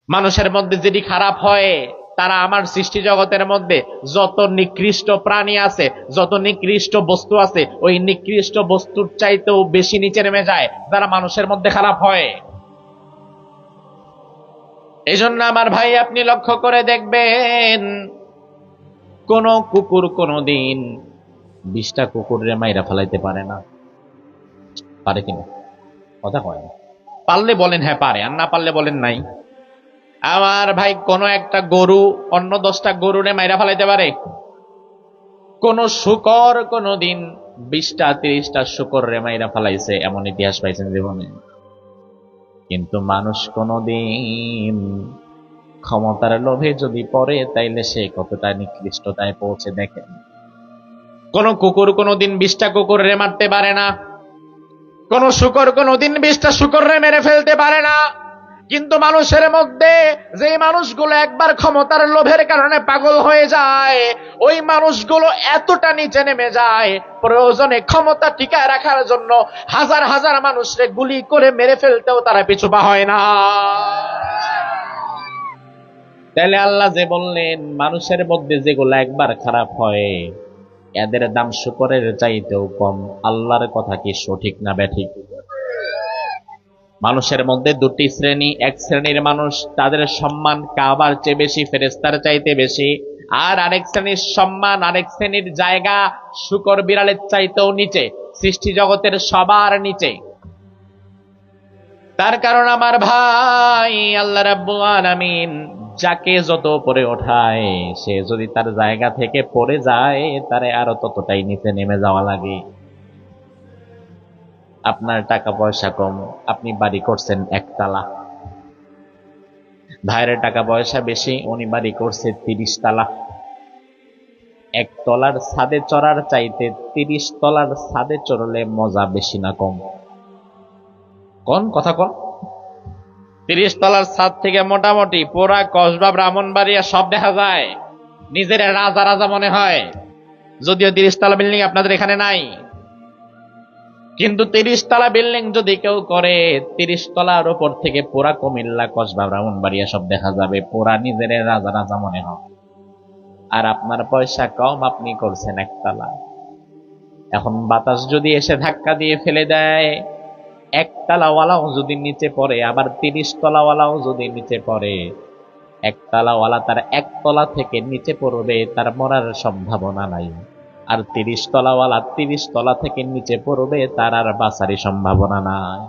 মানুষের মধ্যে যেটি খারাপ হয়, তারা আমার সৃষ্টি জগতের মধ্যে যত নিকৃষ্ট প্রাণী আছে, যত নিকৃষ্ট বস্তু আছে, ওই নিকৃষ্ট বস্তুর চাইতেও বেশি নিচে নেমে যায় যারা মানুষের মধ্যে খারাপ হয়। এই জন্য আমার ভাই, আপনি লক্ষ্য করে দেখবেন, কোন কুকুর কোনদিন 20টা কুকুরের মাইরা ফেলাইতে পারে না। পারে কিনা? কথা কয় না। পারলে বলেন হ্যাঁ পারে, আর না পারলে বলেন নাই। আমার ভাই, কোন একটা গরু অন্য 10টা গরুরে মাইরা ফেলাইতে পারে? কোন শুকর কোনদিন 20টা 30টা শুকরে মাইরা ফেলাইছে এমন ইতিহাস পাইছেন জীবনে? কিন্তু মানুষ কোনদিন ক্ষমতার লোভে যদি পড়ে, তাইলে সে কতটা নিকৃষ্টতায় পৌঁছে দেখেন। কোন কুকুর কোনদিন 20টা কুকুরে মারতে পারে না, কোন শুকর কোনদিন 20টা শুকরে মেরে ফেলতে পারে না। কিন্তু মানুষের মধ্যে যে মানুষগুলো একবার ক্ষমতার লোভের কারণে পাগল হয়ে যায়, ওই মানুষগুলো এতটা নিচে নেমে যায়, প্রয়োজনে ক্ষমতা টিকায় রাখার জন্য হাজার হাজার মানুষকে গুলি করে মেরে ফেলতেও তারা পিছু পা হয় না। তাহলে আল্লাহ যে বললেন, মানুষের মধ্যে যেগুলো একবার খারাপ হয় এদের দাম শুকরের চাইতেও কম, আল্লাহর কথা কি সঠিক না ব্যাঠিক? মানুষের মধ্যে দুটি শ্রেণী, এক শ্রেণীর মানুষ, তাদের সম্মান কাবার চেয়ে বেশি, ফেরেশতার চাইতে বেশি। আর আরেক শ্রেণীর সম্মান, আরেক শ্রেণীর জায়গা শূকর বিড়ালের চাইতেও নিচে, সৃষ্টি জগতের সবার নিচে। তার কারণ আমার ভাই, আল্লাহ রাব্বুল আলামিন যাকে যত উপরে ওঠায়, সে যদি তার জায়গা থেকে পড়ে যায়, তারে আরো ততটাই নিচে নেমে যাওয়া লাগে। আপনার টাকা পয়সা কম, আপনি বাড়ি করছেন একতলা। ভাইয়ের টাকা পয়সা বেশি, উনি বাড়ি করছে 30 তলা। একতলার ছাদে চড়ার চাইতে 30 তলার ছাদে চড়লে মজা বেশি না কম? কোন কথা কোন? 30 তলার ছাদ থেকে মোটামুটি পুরা কসবা ব্রাহ্মণবাড়িয়া সব দেখা যায়, নিজের রাজা রাজা মনে হয়। যদিও 30 তলা বিল্ডিং আপনাদের এখানে নাই, কিন্তু 30 তলা বিল্ডিং যদি কেউ করে, 30 তলার উপর থেকে পুরা কুমিল্লা কসবা ব্রাহ্মণবাড়িয়া সব দেখা যাবে, পুরা নিজের রাজা রাজা মনে হয়। আর আপনার পয়সা কম, আপনি করছেন একতলা। এখন বাতাস যদি এসে ধাক্কা দিয়ে ফেলে দেয়, একতলাওয়ালাও যদি নিচে পড়ে, আবার 30 তলাওয়ালাও যদি নিচে পড়ে, একতলাওয়ালা তার একতলা থেকে নিচে পড়বে, তার মরার সম্ভাবনা নাই। আর 30 তলাওয়ালা 30 তলা থেকে নিচে পড়বে, তার আর বাঁচারই সম্ভাবনা নাই।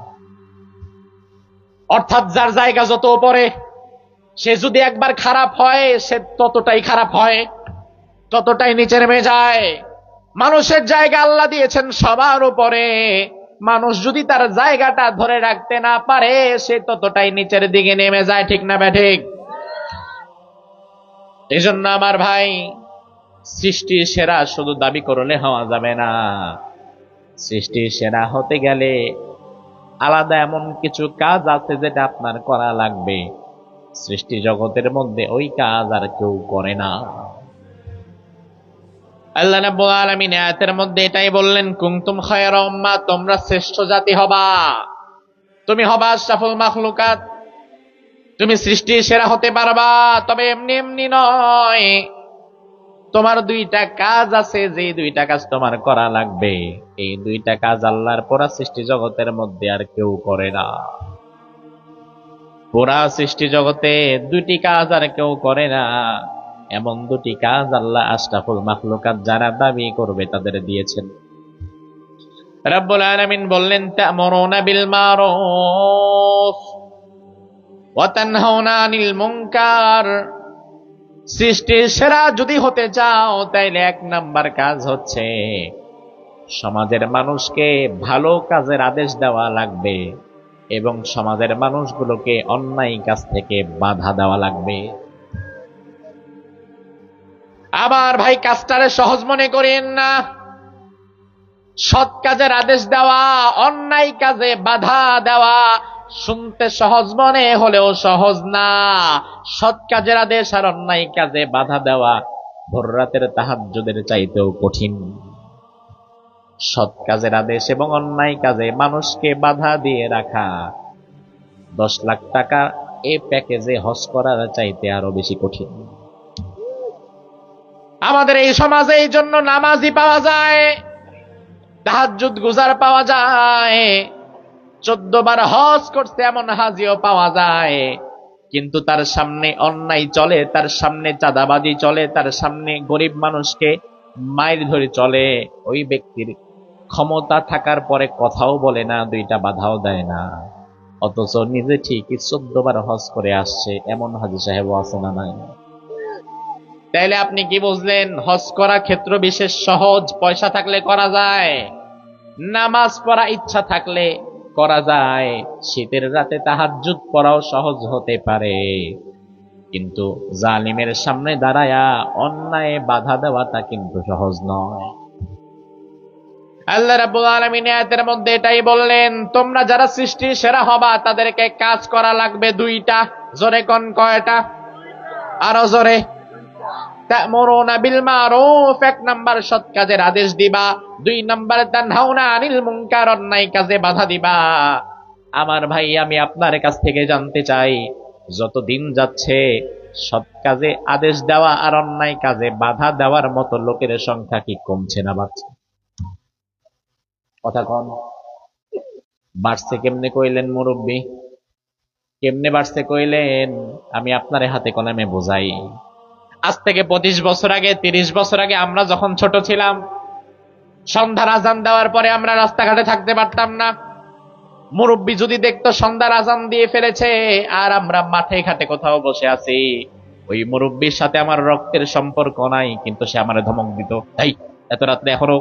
অর্থাৎ যার জায়গা যত উপরে, সে যদি একবার খারাপ হয়, সে ততটাই খারাপ হয়, ততটাই নিচে নেমে যায়। মানুষের জায়গা আল্লাহ দিয়েছেন সবার উপরে, মানুষ যদি তার জায়গাটা ধরে রাখতে না পারে, সে ততটাই নিচের দিকে নেমে যায়। ঠিক না ব্যাঠিক? এই জন্য আমার ভাই, সৃষ্টির সেরা শুধু দাবি করলে হওয়া যাবে না। সৃষ্টির সেরা হতে গেলে আলাদা এমন কিছু কাজ আছে যেটা আপনার করা লাগবে। সৃষ্টি জগতের মধ্যে ওই কাজ আর কেউ করে না। আল্লাহ রাব্বুল আলামিন আয়াতের মধ্যে এটাই বললেন, কুনতুম খায়রা উম্মাহ, তোমরা শ্রেষ্ঠ জাতি হবা, তুমি হবা আশরাফুল মাখলুকাত, তুমি সৃষ্টির সেরা হতে পারবা। তবে এমনি এমনি নয়, তোমার 2টা কাজ আছে, যে 2টা কাজ তোমার করা লাগবে। এই 2টা কাজ আল্লাহর পুরা সৃষ্টি জগতের মধ্যে আর কেউ করে না। পুরা সৃষ্টি জগতে 2টি কাজ আর কেউ করে না, এমন 2টি কাজ আল্লাহ আশরাফুল মাখলুকাত যারা দাবি করবে তাদের দিয়েছেন। রব্বুল আলামিন বললেন, তা'মুরুনা বিল মারুফ ওয়া তানহাউনা আনিল মুনকার। সৃষ্টির সেরা যদি হতে চাও, তাইলে 1 নাম্বার কাজ হচ্ছে সমাজের মানুষকে ভালো কাজের আদেশ দেওয়া লাগবে এবং সমাজের মানুষগুলোকে অন্যায় কাজ থেকে বাধা দেওয়া লাগবে। আবার ভাই, কাজটারে সহজ মনে করেন না। সৎ কাজের আদেশ দেওয়া, অন্যায় কাজে বাধা দেওয়া শুনতে সহজ মনে হলেও সহজ না। সৎ কাজের আদেশ আর অন্যায় কাজে বাধা দেওয়া ভোর রাতের তাহাজ্জুদের চাইতেও কঠিন। সৎ কাজের আদেশ এবং অন্যায় কাজে মানুষকে বাধা দিয়ে রাখা 10 লাখ টাকা এই প্যাকেজে হজ করার চাইতে আরো বেশি কঠিন। আমাদের এই সমাজে এই জন্য নামাজি পাওয়া যায়, তাহাজ্জুদ গুজার পাওয়া যায়, 14 বার হজ করতে এমন হাজিও পাওয়া যায়, কিন্তু তার সামনে অন্যায় চলে, তার সামনে চাঁদাবাজি চলে, তার সামনে গরিব মানুষকে মাইর ধরে চলে। ওই ব্যক্তির ক্ষমতা থাকার পরে কথাও বলে না, 2টা বাধাও দেয় না, অথচ নিজে ঠিকই 14 বার হজ করে আসছে। এমন হাজী সাহেব আছে না নাই? তাইলে আপনি কি বুঝলেন? হজ করা ক্ষেত্র বিশেষ সহজ, পয়সা থাকলে করা যায়, নামাজ পড়া ইচ্ছা থাকলে করা যায়, শীতের রাতে তাহাজ্জুদ পড়াও সহজ হতে পারে, কিন্তু জালিমের সামনে দাঁড়ায়া অন্যায় বাধা দেওয়াটা কিন্তু সহজ নয়। আল্লাহ রাব্বুল আলামিন আয়াতের মধ্যে এটাই বললেন, তোমরা যারা সৃষ্টির সেরা হবা তাদেরকে কাজ করা লাগবে 2টা। জোরে কোন কয়টা? আরো জোরে। তা'মুরুনা বিল মারুফ, 1 নাম্বার সৎ কাজের আদেশ দিবা, 2 নাম্বার তানহাউনা আনিল মুনকার, অন্যায় কাজে বাধা দিবা। আমার ভাই, আমি আপনার কাছ থেকে জানতে চাই, যত দিন যাচ্ছে সৎ কাজে আদেশ দেওয়া আর অন্যায় কাজে বাধা দেওয়ার মতো লোকের সংখ্যা কি কমছে না বাড়ছে? কথা কন। বাড়ছে কেমনে কইলেন মুরব্বী? কেমনে বাড়ছে কইলেন? আমি আপনার হাতে কলমে বোঝাই। আজ থেকে 25 বছর আগে, 30 বছর আগে আমরা যখন ছোট ছিলাম, সন্ধ্যার আজান দেওয়ার পরে আমরা রাস্তাঘাটে থাকতে পারতাম না। মুরব্বী যদি দেখতো সন্ধ্যার আজান দিয়ে ফেলেছে আর আমরা মাঠে ঘাটে কোথাও বসে আছি, ওই মুরব্বীর সাথে আমার রক্তের সম্পর্ক নাই, কিন্তু সে আমারে ধমক দিত, এই এত রাত্রে এখনো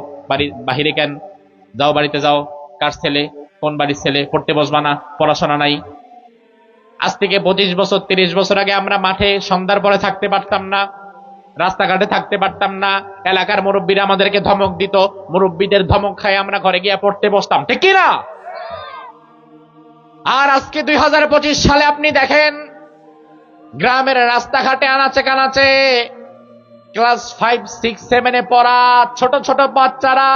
বাহিরে কেন? যাও বাড়িতে যাও, কার ছেলে, কোন বাড়ির ছেলে, পড়তে বসবা না, পড়াশোনা নাই। আজ থেকে 25 বছর 30 বছর আগে আমরা মাঠে সন্ধ্যার পরে থাকতে পারতাম না, রাস্তাঘাটে থাকতে পারতাম না, এলাকার মুরব্বীরা আমাদেরকে ধমক দিত, মুরব্বীদের ধমক খায় আমরা ঘরে গিয়ে পড়তে বসতাম, ঠিক কি না? আর আজকে 2025 সালে আপনি দেখেন, গ্রামের রাস্তাঘাটে আনাচে কানাচে ক্লাস 5, 6, 7 পড়া ছোট ছোট বাচ্চারা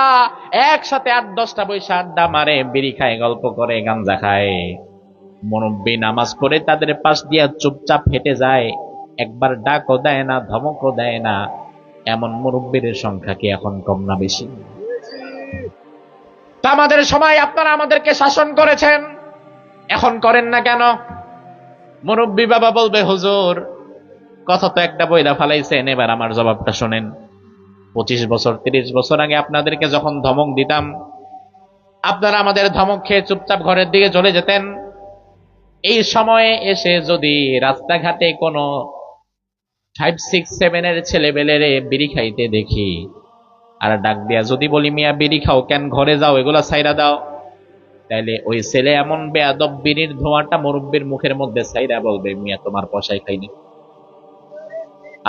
একসাথে 8-10টা বৈশা আড্ডা মারে, বিড়ি খায়, গল্প করে, গাঞ্জা খায়। মুরব্বী নামাজ পড়ে তাদের পাশ দিয়া চুপচাপ হেঁটে যায়, একবার ডাকও দেয় না, ধমকও দেয় না। এমন মুরব্বীর সংখ্যা কি এখন কম না বেশি? তা আমাদের সময় আপনারা আমাদেরকে শাসন করেছেন, এখন করেন না কেন? মুরব্বী বাবা বলবে, হুজুর কথা তো একটা বইলা ফালাইছেন, এবার আমার জবাবটা শোনেন। 25 বছর 30 বছর আগে আপনাদেরকে যখন ধমক দিতাম, আপনারা আমাদের ধমক খেয়ে চুপচাপ ঘরের দিকে চলে যেতেন। এই সময়ে এসে যদি রাস্তাঘাটে কোনো 5, 6, 7 এর ছেলেবেলেরে বিড়ি খাইতে দেখি, আর ডাক দিয়া যদি বলি, মিয়া বিড়ি খাও কেন, ঘরে যাও, এগুলা ছাইরা দাও, তাইলে ওই ছেলে এমন বেয়াদব বিড়ির ধোঁয়াটা মুরব্বীর মুখের মধ্যে ছাইরা বলবে, মিয়া তোমার পয়সায় খাইনি।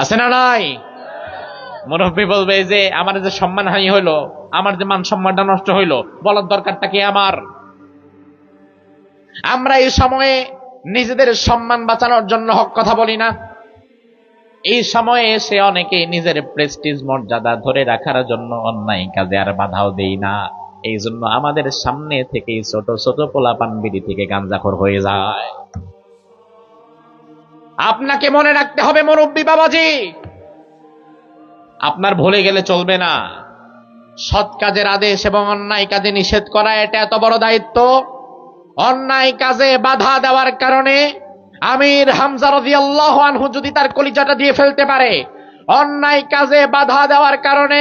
আছে না নাই? মুরব্বী বলবে যে আমার যে সম্মানহানি হইলো, আমার যে মান সম্মানটা নষ্ট হইলো, বলার দরকারটা কি আমার? আমরা এই সময়ে নিজেদের সম্মান বাঁচানোর জন্য হক কথা বলি না। এই সময়ে এসে অনেকে নিজের প্রেস্টিজ মর্যাদা ধরে রাখার জন্য অন্যায় কাজে আর বাধাও দেই না। এই জন্য আমাদের সামনে থেকে ছোট ছোট পোলাপান বিড়ি থেকে গাঞ্জাখোর হয়ে যায়। আপনাকে মনে রাখতে হবে মুরব্বী বাবাজি, আপনার ভুলে গেলে চলবে না। সৎ কাজের আদেশ এবং অন্যায় কাজে নিষেধ করা এটা এত বড় দায়িত্ব। অন্যায় কাজে বাধা দেওয়ার কারণে আমির হামজা রাদিয়াল্লাহু আনহু যদি তার কলিজাটা দিয়ে ফেলতে পারে, অন্যায় কাজে বাধা দেওয়ার কারণে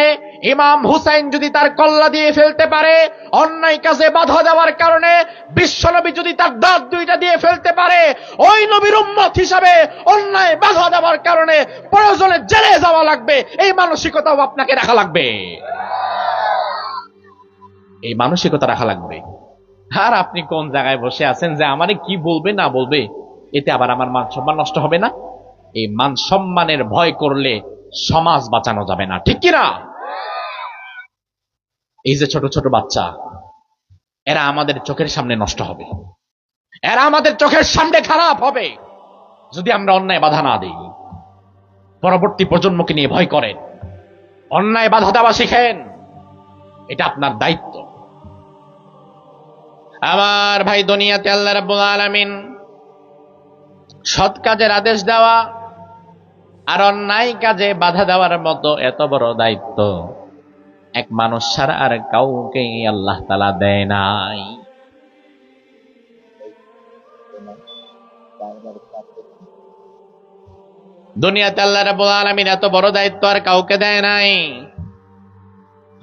ইমাম হুসাইন যদি তার কল্লা দিয়ে ফেলতে পারে, অন্যায় কাজে বাধা দেওয়ার কারণে বিশ্বনবী যদি তার দাঁত 2টা দিয়ে ফেলতে পারে, ওই নবীর উম্মত হিসাবে অন্যায় বাধা দেওয়ার কারণে প্রয়োজনে জেলে যাওয়া লাগবে, এই মানসিকতাও আপনাকে রাখা লাগবে। এই মানসিকতা রাখা লাগবে। আর আপনি কোন জায়গায় বসে আছেন যে আমারে কি বলবে না বলবে, এতে আবার আমার মান সম্মান নষ্ট হবে না? এই মান সম্মানের ভয় করলে সমাজ বাঁচানো যাবে না, ঠিক কিনা? এই যে ছোট ছোট বাচ্চা, এরা আমাদের চোখের সামনে নষ্ট হবে, এরা আমাদের চোখের সামনে খারাপ হবে যদি আমরা অন্যায় বাধা না দিই। পরবর্তী প্রজন্মকে নিয়ে ভয় করেন, অন্যায় বাধা দেওয়া শিখেন, এটা আপনার দায়িত্ব। আমার ভাই, দুনিয়াতে আল্লাহ রাব্বুল আলামিন সৎ কাজের আদেশ দেওয়া আর অন্যায় কাজে বাধা দেওয়ার মতো এত বড় দায়িত্ব এক মানুষ ছাড়া আর কাউকে আল্লাহ তাআলা দেয় নাই। দুনিয়াতে আল্লাহ রাব্বুল আলামিন এত বড় দায়িত্ব আর কাউকে দেয় নাই,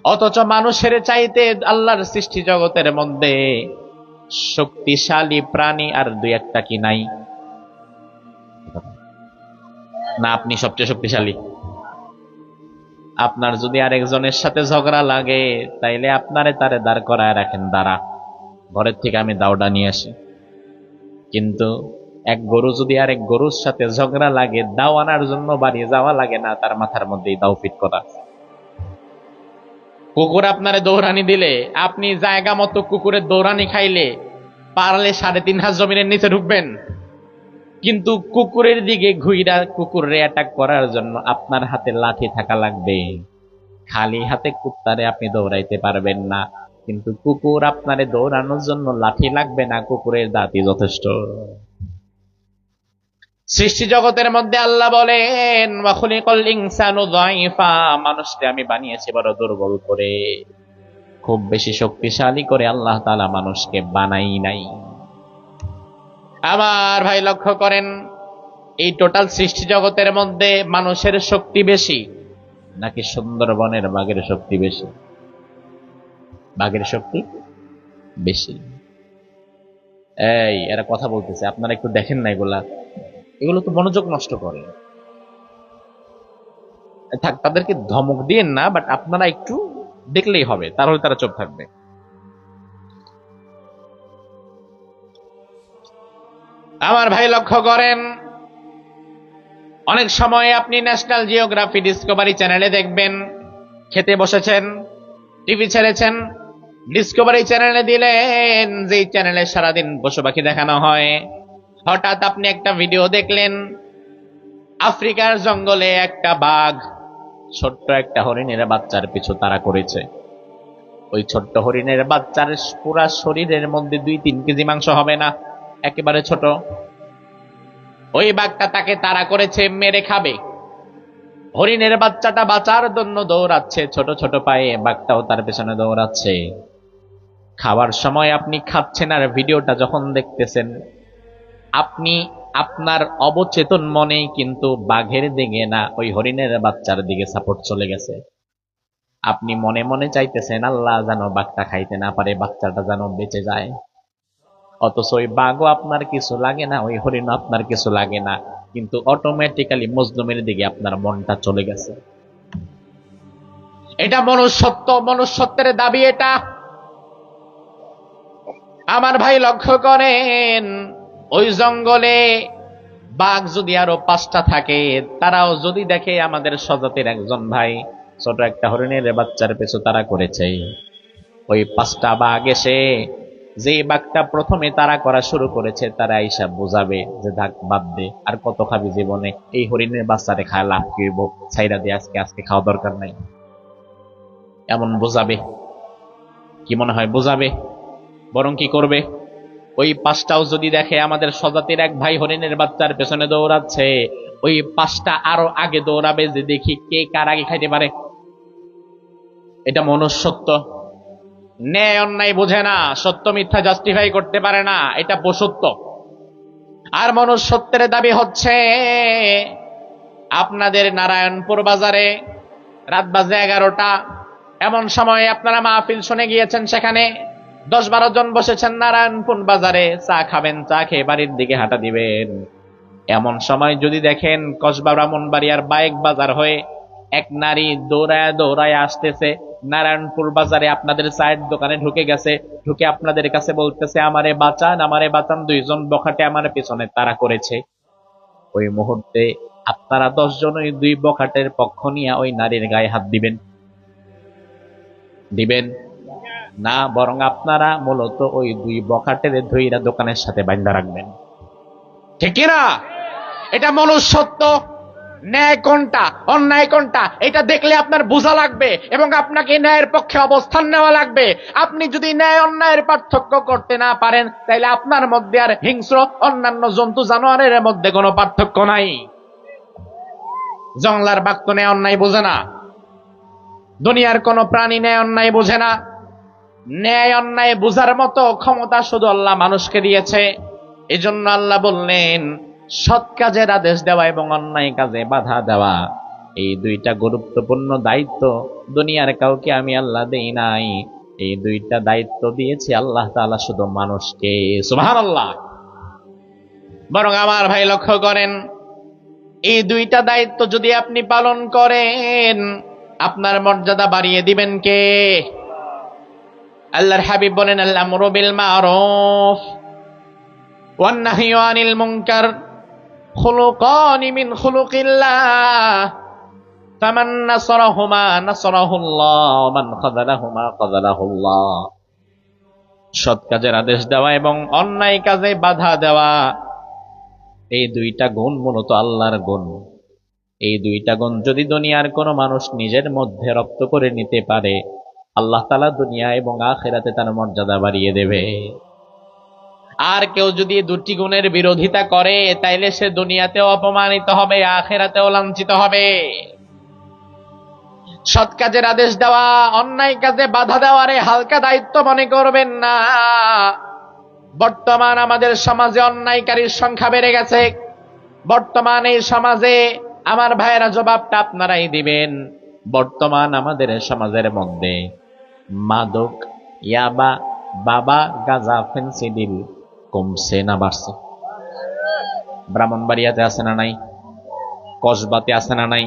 অথচ মানুষের চাইতে আল্লাহর সৃষ্টি জগতের মধ্যে শক্তিশালী প্রাণী আর দুই একটা কি নাই? না আপনি সবচেয়ে শক্তিশালী? আপনার যদি আরেকজনের সাথে ঝগড়া লাগে, তাইলে আপনারে তারে দাঁড় করায় রাখেন, দাঁড়া, ঘরের থেকে আমি দাওটা নিয়ে আসি। কিন্তু এক গরু যদি আরেক গরুর সাথে ঝগড়া লাগে, দাও আনার জন্য বাড়ি যাওয়া লাগে না, তার মাথার মধ্যেই দাও ফিট করা। কুকুর আপনারে দৌড়ানি দিলে, আপনি জায়গা মতো কুকুরের দৌড়ানি খাইলে পারলে 3.5 হাত জমিনের নিচে ঢুকবেন, কিন্তু কুকুরের দিকে ঘুইরা কুকুরে অ্যাটাক করার জন্য আপনার হাতে লাঠি থাকা লাগবে। খালি হাতে কুত্তারে আপনি দৌড়াইতে পারবেন না, কিন্তু কুকুর আপনারে দৌড়ানোর জন্য লাঠি লাগবে না, কুকুরের দাঁতই যথেষ্ট। সৃষ্টি জগতের মধ্যে আল্লাহ বলেন, ওয়া খুলিকাল ইনসানু যায়ফা, মানুষকে আমি বানিয়েছি বড় দুর্বল করে, খুব বেশি শক্তিশালী করে আল্লাহ তাআলা মানুষকে বানাই নাই। আমার ভাই লক্ষ্য করেন, এই টোটাল সৃষ্টি জগতের মধ্যে মানুষের শক্তি বেশি নাকি সুন্দরবনের বাঘের শক্তি বেশি? বাঘের শক্তি বেশি। এই এরা কথা বলতেছে, আপনারা একটু দেখেন না, এগুলো তো মনোযোগ নষ্ট করে। থাক, তাদেরকে ধমক দিয়েন না, বাট আপনারা একটু দেখলেই হবে, তাহলে তারা চুপ থাকবে। আমার ভাই লক্ষ্য করেন, অনেক সময় আপনি ন্যাশনাল জিওগ্রাফি ডিসকভারি চ্যানেলে দেখবেন, খেতে বসেছেন, টিভি ছেড়েছেন, ডিসকভারি চ্যানেলে দিলেন, যে চ্যানেলে সারাদিন পশু পাখি দেখানো হয়, হঠাৎ আপনি একটা ভিডিও দেখলেন, আফ্রিকার জঙ্গলে একটা বাঘ ছোট্ট একটা হরিণের বাচ্চার পিছু তাড়া করেছে। ওই ছোট্ট হরিণের বাচ্চার পুরা শরীরের মধ্যে 2-3 কেজি মাংস হবে না, একেবারে ছোট। ওই বাঘটা তাকে তাড়া করেছে, মেরে খাবে। হরিণের বাচ্চাটা বাঁচার জন্য দৌড়াচ্ছে ছোট ছোট পায়ে, বাঘটাও তার পেছনে দৌড়াচ্ছে। খাবার সময় আপনি খাচ্ছেন আর ভিডিওটা যখন দেখতেছেন, আপনি আপনার অবচেতন মনে কিন্তু বাঘের দিকে না, ওই হরিণের বাচ্চার দিকে সাপোর্ট চলে গেছে। আপনি মনে মনে চাইতেছেন, আল্লাহ যেন বাঘটা খাইতে না পারে, বাচ্চাটা যেন বেঁচে যায়। অথচ ওই বাঘও আপনার কিছু লাগে না, ওই হরিণ আপনার কিছু লাগে না, কিন্তু অটোমেটিক্যালি মজলুমের দিকে আপনার মনটা চলে গেছে। এটা মনুষ্যত্ব, মনুষ্যত্বের দাবি এটা। আমার ভাই লক্ষ্য করেন, ওই জঙ্গলে বাঘ যদি আরো 5টা থাকে, তারাও যদি দেখে আমাদের স্বজাতির একজন ভাই ছোট একটা হরিণের বাচ্চার পেছু তারা করেছে, ওই 5টা বাঘ এসে যে বাঘটা প্রথমে তারা করা শুরু করেছে, তারা হিসাব বুঝাবে যে থাক, বাদ দে, আর কত খাবি জীবনে, এই হরিণের বাচ্চারে খায় লাভ কি হইব, ছাইরা দিয়ে আজকে খাওয়া দরকার নাই, এমন বোঝাবে। কি মনে হয় বোঝাবে? বরং কি করবে, ওই 5টাও যদি দেখে আমাদের স্বজাতির এক ভাই হরিণের বাচ্চার পেছনে দৌড়াচ্ছে, ওই 5টা আরো আগে দৌড়াবে যে দেখি কে কার আগে খাইতে পারে। এটা মনুষ্যত্ব। ন্যায় অন্যায় বোঝে না, সত্য মিথ্যা জাস্টিফাই করতে পারে না, এটা পশুত্ব। আর মনুষ্যত্বের দাবি হচ্ছে, আপনাদের নারায়ণপুর বাজারে রাত বাজে 11টা, এমন সময় আপনারা মাহফিল শুনে গিয়েছেন, সেখানে 10-12 জন বসেছেন নারায়ণপুর বাজারে, চা খাবেন, চা খেয়ে বাড়ির দিকে হাঁটা দিবেন। এমন সময় যদি দেখেন কসবা ব্রাহ্মণবাড়িয়ার বাইক বাজার হয়ে এক নারী দৌড়ায় দৌড়ায় আসতেছে, নারায়ণপুর বাজারে আপনাদের চায়ের দোকানে ঢুকে গেছে, ঢুকে আপনাদের কাছে বলতেছে, আমারে বাঁচান, আমারে বাঁচান, 2 জন বখাটে আমার পেছনে তাড়া করেছে। ওই মুহূর্তে আপনারা 10 জন ওই 2 বখাটের পক্ষ নিয়ে ওই নারীর গায়ে হাত দিবেন? না, বরং আপনারা মূলত ওই দুই বখাটের ধইরা দোকানের সাথে বান্ধা রাখবেন। ঠিক কিনা? এটা মনুষ্যত্ব। ন্যায় কোনটা, অন্যায় কোনটা, এটা দেখলে আপনার বোঝা লাগবে এবং আপনাকে ন্যায়ের পক্ষে অবস্থান নেওয়া লাগবে। আপনি যদি ন্যায় অন্যায়ের পার্থক্য করতে না পারেন, তাহলে আপনার মধ্যে আর হিংস্র অন্যান্য জন্তু জানোয়ারের মধ্যে কোনো পার্থক্য নাই। জংলার বাঘ তো ন্যায় অন্যায় বোঝে না, দুনিয়ার কোনো প্রাণী ন্যায় অন্যায় বোঝে না। ন্যায় অন্যায় বোঝার মতো ক্ষমতা শুধু আল্লাহ মানুষকে দিয়েছে। এজন্য আল্লাহ বললেন, সৎ কাজের আদেশ দেওয়া এবং অন্যায় কাজে বাধা দেওয়া, এই দুইটা গুরুত্বপূর্ণ দায়িত্ব দুনিয়ার কাউকে আমি আল্লাহ দেই নাই। এই দুইটা দায়িত্ব দিয়েছি আল্লাহ তাআলা শুধু মানুষকে। সুবহানাল্লাহ। বরং আমার ভাই লক্ষ্য করেন, এই দুইটা দায়িত্ব যদি আপনি পালন করেন, আপনার মর্যাদা বাড়িয়ে দিবেন কে? আল্লাহর হাবিব বলেন, আল আমরু বিল মারুফ ওয়ান নাহয়ু আনিল মুনকার খুলুকানি মিন খুলুকিল্লাহ ফামান নাসারাহুমা নাসারাহুল্লাহ ওয়া মান খাযালাহুমা খাযালাহুল্লাহ। সৎ কাজের আদেশ দেওয়া এবং অন্যায় কাজে বাধা দেওয়া, এই দুইটা গুণ মূলত আল্লাহর গুণ। এই দুইটা গুণ যদি দুনিয়ার কোনো মানুষ নিজের মধ্যে রপ্ত করে নিতে পারে, আল্লাহ তাআলা দুনিয়া এবং আখিরাতে তার মর্যাদা বাড়িয়ে দেবে। আর কেউ যদি দুটি গুণের বিরোধিতা করে, তাইলে সে দুনিয়াতেও অপমানিত হবে, আখিরাতেও লাঞ্ছিত হবে। সৎ কাজের আদেশ দেওয়া, অন্যায় কাজে বাধা দেওয়ারে হালকা দায়িত্ব মনে করবেন না। বর্তমান আমাদের সমাজে অন্যায়কারীর সংখ্যা বেড়ে গেছে। বর্তমান এই সমাজে আমার ভাইয়েরা জবাবটা আপনারাই দিবেন। বর্তমান আমাদের সমাজের মধ্যে মাদক, ইয়াবা, বাবা, গাঁজা, ফেন্সিডিল কমছে না বাড়ছে? ব্রাহ্মণবাড়িয়াতে আছে না নাই? কসবাতে আছে না নাই?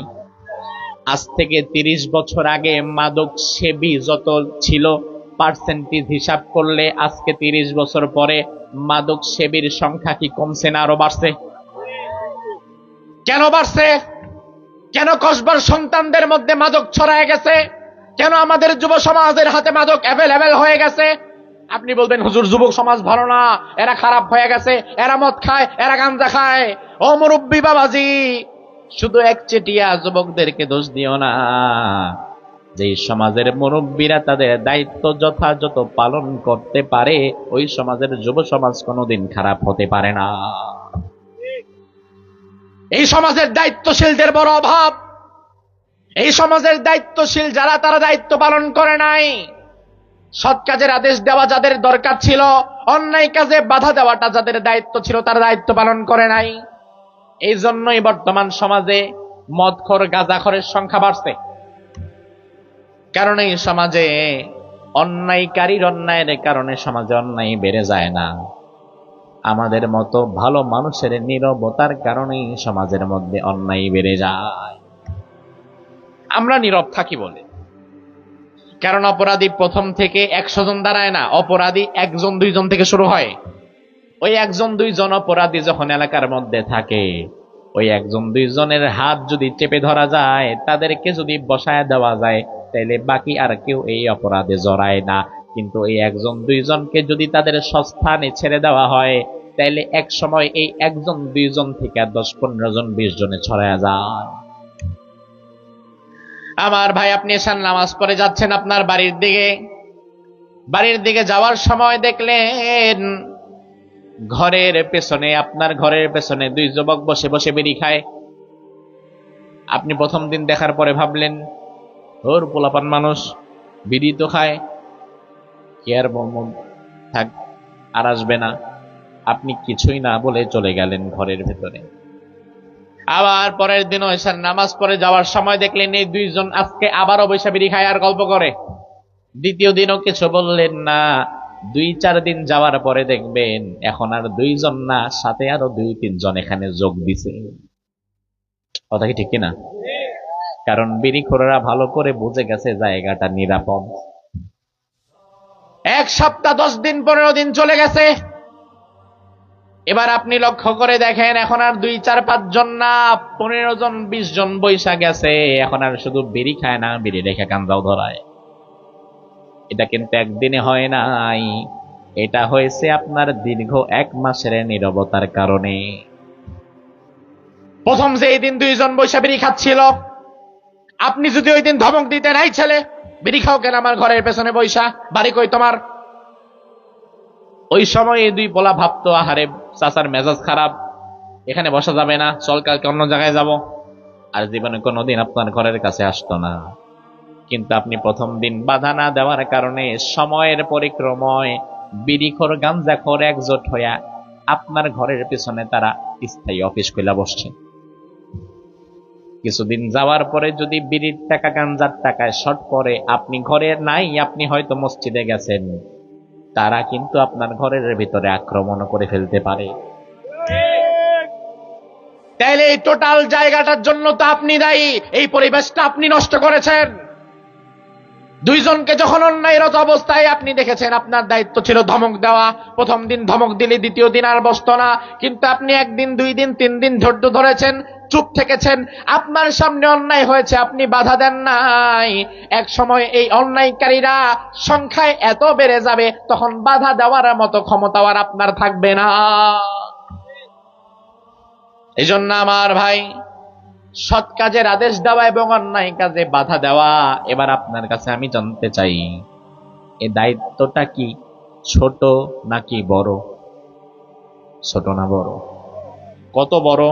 আজ থেকে 30 বছর আগে মাদক সেবী যত ছিল, পার্সেন্টেজ হিসাব করলে আজকে 30 বছর পরে মাদক সেবীর সংখ্যা কি কমছে না আরো বাড়ছে? কেন বাড়ছে? কেন কসবার সন্তানদের মধ্যে মাদক ছড়ায় গেছে? কেন আমাদের যুব সমাজের হাতে মাদক অ্যাভেলেবেল হয়ে গেছে? আপনি বলবেন, হুজুর যুবক সমাজ ভালো না, এরা খারাপ হয়ে গেছে, এরা মদ খায়, এরা গাঁজা খায়। ও মুরব্বী বাবাজি, শুধু একচেটিয়া যুবকদেরকে দোষ দিও না। যে সমাজের মুরব্বীরা তাদের দায়িত্ব যথাযথ পালন করতে পারে, ওই সমাজের যুব সমাজ কোনোদিন খারাপ হতে পারে না। এই সমাজের দায়িত্বশীলদের বড় অভাব। এই সমাজের দায়িত্বশীল যারা, তারা দায়িত্ব পালন করে নাই। সৎ কাজের আদেশ দেওয়া যাদের দরকার ছিল, অন্যায় কাজে বাধা দেওয়াটা যাদের দায়িত্ব ছিল, তারা দায়িত্ব পালন করে নাই। এই জন্যই বর্তমান সমাজে মদখোর, গাঁজাখোরের সংখ্যা বাড়ছে। কারণ এই সমাজে অন্যায়কারীর অন্যায়ের কারণে সমাজে অন্যায় বেড়ে যায় না। আমাদের মতো ভালো মানুষের নীরবতার কারণেই সমাজের মধ্যে অন্যায় বেড়ে যায়। আমরা নীরব থাকি বলে। কারণ অপরাধী প্রথম থেকে 100 জন দাঁড়ায় না, অপরাধী 1 জন 2 জন থেকে শুরু হয়। ওই 1 জন 2 জন অপরাধী যখন এলাকার মধ্যে থাকে, ওই 1 জন 2 জনের হাত যদি চেপে ধরা যায়, তাদেরকে যদি বসায় দেওয়া যায়, তাহলে বাকি আর কেউ এই অপরাধে জড়ায় না। কিন্তু এই 1 জন 2 জনকে যদি তাদের সস্থানে ছেড়ে দেওয়া হয়, তাহলে এক সময় এই 1 জন 2 জন থেকে 10-15 জন 20 জনে ছড়ায় যায়। আমার ভাই, আপনি এসার নামাজ পড়ে যাচ্ছেন আপনার বাড়ির দিকে যাওয়ার সময় দেখলেন আপনার ঘরের পেছনে 2 যুবক বসে বসে বিড়ি খায়। আপনি প্রথম দিন দেখার পরে ভাবলেন, ওর পোলাপান মানুষ, বিড়ি তো খায়, কি আর বলবো, থাক আর আসবে না। আপনি কিছুই না বলে চলে গেলেন ঘরের ভেতরে। আবার পরের দিন এসার নামাজ পড়ে যাওয়ার সময় দেখলেন এই 2 জন আজকে আবারও বৈশা বিড়ি খায় আর গল্প করে। দ্বিতীয় দিনও কিছু বললেন না। 2-4 দিন যাওয়ার পরে দেখবেন এখন আর 2 জন না, সাথে আরো 2-3 জন এখানে যোগ দিছে। কথা কি ঠিক কিনা? কারণ বিড়িখোরেরা ভালো করে বুঝে গেছে জায়গাটা নিরাপদ। 1 সপ্তাহ 10 দিন 15 দিন চলে গেছে। এবার আপনি লক্ষ্য করে দেখেন, এখন আর 2-4-5 জন না, 15 জন 20 জন বৈশা গেছে। এখন আর শুধু বিড়ি খায় না, বিড়ি রেখে গাঁজাও ধরায়। এটা কিন্তু একদিনে হয় নাই, এটা হয়েছে আপনার দীর্ঘ 1 মাসের নীরবতার কারণে। প্রথম যে এই দিন দুইজন বৈশা বিড়ি খাচ্ছিল, আপনি যদি ওই দিন ধমক দিতেন, এই ছেলে বিড়ি খাও কেন আমার ঘরের পেছনে বৈশা, বাড়ি কই তোমার, ওই সময় এই দুই পোলা ভাবতো, আহারে চাচার মেজাজ খারাপ, এখানে বসা যাবে না, চল কালকে অন্য জায়গায় যাব, আর জীবনে কোনোদিন আপনার ঘরের কাছে আসতো না। কিন্তু আপনি প্রথম দিন বাধা না দেওয়ার কারণে সময়ের পরিক্রমায় বিড়িখোর গাঞ্জাখোর একজোট হইয়া আপনার ঘরের পিছনে তারা স্থায়ী অফিস খুলে বসছে। কিছুদিন যাওয়ার পরে যদি বিড়ির টাকা গাঞ্জার টাকায় শর্ট পড়ে, আপনি ঘরে নাই, আপনি হয়তো মসজিদে গেছেন, তারা কিন্তু আপনার ঘরের ভিতরে আক্রমণ করে ফেলতে পারে। তাইলে এই টোটাল জায়গাটার জন্য তো আপনি দায়ী, এই পরিবেশটা আপনি নষ্ট করেছেন। দুইজনকে যখন অন্যায়রত অবস্থায় আপনি দেখেছেন, আপনার দায়িত্ব ছিল ধমক দেওয়া। প্রথম দিন ধমক দিলে দ্বিতীয় দিন আর বসতো না, কিন্তু আপনি 1 দিন 2 দিন 3 দিন ধৈর্য ধরেছেন, চুপ থেকেছেন। আপনার সামনে অন্যায় হয়েছে, আপনি বাধা দেন নাই। এক সময় এই অন্যায়কারীরা সংখ্যায় এত বেড়ে যাবে, তখন বাধা দেওয়ার মতো ক্ষমতা আর আপনার থাকবে না। এই জন্য আমার ভাই, সৎ কাজের আদেশ দেওয়া এবং অন্যায় কাজে বাধা দেওয়া। এবার আপনার কাছে আমি জানতে চাই, এই দায়িত্বটা কি ছোট নাকি বড়? ছোট না বড়? কত বড়?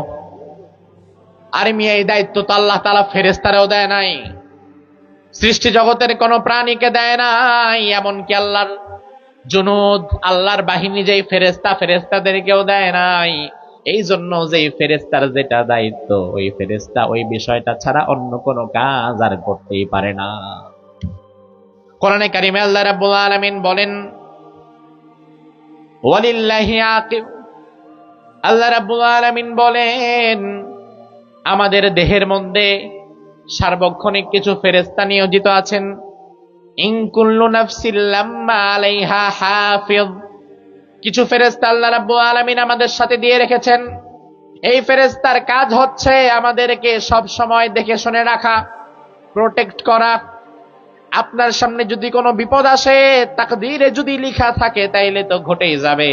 আরে মিয়া, এই দায়িত্ব তো আল্লাহ তাআলা ফেরেশতারাও দেয় নাই, সৃষ্টি জগতের কোন প্রাণীকে দেয় নাই, এমনকি আল্লাহর জুনুদ, আল্লাহর বাহিনী যেই ফেরেশতা, ফেরেশতাদেরকেও দেয় নাই। এই জন্য যে ফেরেশতার যেটা দায়িত্ব, ওই ফেরেশতা ওই বিষয়টা ছাড়া অন্য কোনো কাজ আর করতেই পারে না। কোরআনে কারিমে আল্লাহ রাব্বুল আলামিন বলেন, ওয়ালিল্লাহি আকিব, আল্লাহ রাব্বুল আলামিন বলেন, আমাদের দেহের মধ্যে সার্বক্ষণিক কিছু ফেরেশতা নিয়োজিত আছেন। ইন কুল্লু নাফসিন লাম্মা আলাইহা হাফিজ, কিছু ফেরেশতা আল্লাহ রাব্বুল আলামিন আমাদের সাথে দিয়ে রেখেছেন। এই ফেরেশতার কাজ হচ্ছে আমাদেরকে সব সময় দেখে শুনে রাখা, প্রোটেক্ট করা। আপনার সামনে যদি কোনো বিপদ আসে, তাকদীরে যদি লেখা থাকে তাইলে তো ঘটেই যাবে।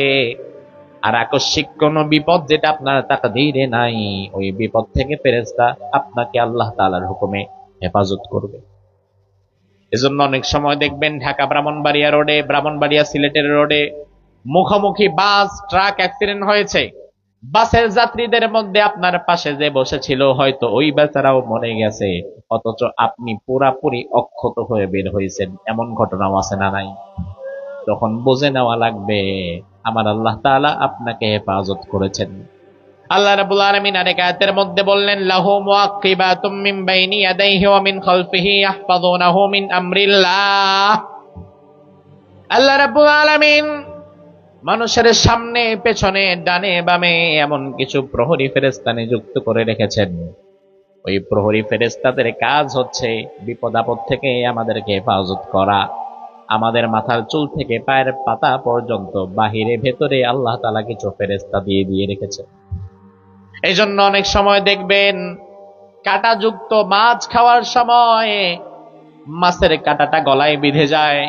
আর আকস্মিক কোনো বিপদ যেটা আপনার তাকদীরে নাই, ওই বিপদ থেকে ফেরেশতা আপনাকে আল্লাহ তাআলার হুকুমে হেফাজত করবে। এজন্য অনেক সময় দেখবেন ঢাকা ব্রাহ্মণবাড়িয়া রোডে, ব্রাহ্মণবাড়িয়া সিলেটের রোডে মুখোমুখি বাস ট্রাক অ্যাক্সিডেন্ট হয়েছে। বাসের যাত্রীদের মধ্যে আপনার পাশে যে বসেছিল, হয়তো ওই বেচারাও মরে গেছে, অথচ আপনি পুরাপুরি অক্ষত হয়ে বের হয়েছেন। এমন ঘটনাও আছে না নাই? তখন বুঝে নেওয়া লাগবে আমার আল্লাহ তাআলা আপনাকে হেফাজত করেছেন। আল্লাহ রাব্বুল আলামিন আরেক আয়াতের মধ্যে বললেন, লাহু মুআক্কিবাতুম মিন বাইনি ইয়াদাইহি ওয়া মিন খালফিহি ইয়াহফাযুনাহু মিন আমরিল্লাহ। আল্লাহ রাব্বুল আলামিন মানুষের সামনে, পেছনে, ডানে বামে এমন কিছু প্রহরী ফেরেশতা নিযুক্ত করে রেখেছেন। ওই প্রহরী ফেরেশতাদের কাজ হচ্ছে বিপদ আপদ থেকে আমাদেরকে হেফাজত করা। আমাদের মাথার চুল থেকে পায়ের পাতা পর্যন্ত বাহিরে ভেতরে আল্লাহ তাআলা কিছু ফেরেশতা দিয়ে রেখেছেন। এই জন্য অনেক সময় দেখবেন কাঁটাযুক্ত মাছ খাওয়ার সময় মাছের কাঁটাটা গলায় বিঁধে যায়।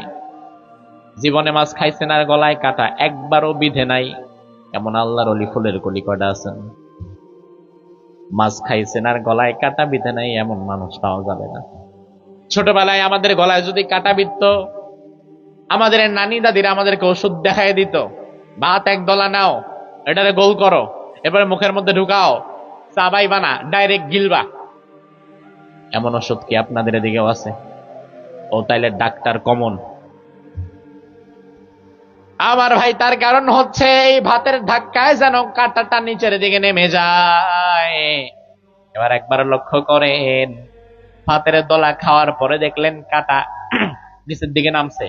জীবনে মাছ খাইছেন আর গলায় কাঁটা একবারও বিঁধে নাই, এমন আল্লাহর ওলি ফুলের কলি কয়টা আছেন? মাছ খাইছেন আর গলায় কাঁটা বিঁধে নাই, এমন মানুষ পাওয়া যাবে না। ছোটবেলায় আমাদের গলায় যদি কাঁটা বিঁধত, আমাদের নানি দাদিরা আমাদেরকে ওষুধ দেখাই দিত, ভাত 1 দলা নাও, এটারে গোল করো, এবারে মুখের মধ্যে ঢুকাও, চাবাইবা না, ডাইরেক্ট গিলবা। এমন ওষুধ কি আপনাদের এদিকেও আছে? ও তাইলে ডাক্তার কমন। আমার ভাই, তার কারণ হচ্ছে এই ভাতের ধাক্কায় যেন কাঁটাটা নিচের দিকে নেমে যায়। এবার একবার লক্ষ্য করেন, ভাতের দলা খাওয়ার পরে দেখলেন কাঁটা নিচের দিকে নামছে,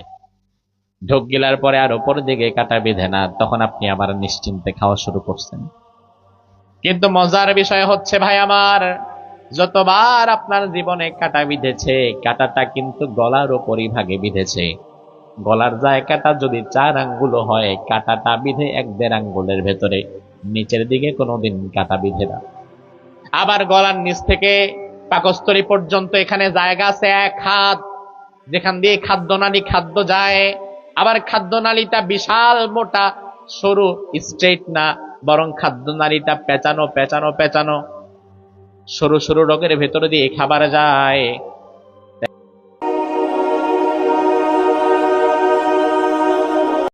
ঢোক গিলার পরে আর উপর দিকে কাঁটা বিঁধে না, তখন আপনি আবার নিশ্চিন্তে খাওয়া শুরু করছেন। কিন্তু মজার বিষয় হচ্ছে ভাই আমার, যতবার আপনার জীবনে কাঁটা বিঁধেছে, কাঁটাটা কিন্তু গলার উপরই ভাগে বিঁধেছে। গলার জায়গাটা যদি 4 আঙ্গুল হয়, কাঁটাটা বিঁধে 1-1.5 আঙ্গুলের ভেতরে, নিচের দিকে কোনোদিন কাঁটা বিঁধে না। আবার গলার নিচ থেকে পাকস্থলী পর্যন্ত এখানে জায়গা আছে 1 হাত, যেখান দিয়ে খাদ্যনালী খাদ্য যায়, আবার খাদ্যনালীটা বিশাল মোটা, সরু, স্ট্রেট না, বরং খাদ্যনালীটা পেঁচানো পেঁচানো পেঁচানো, সরু সরু রগের ভেতরে দিয়ে খাবার যায়।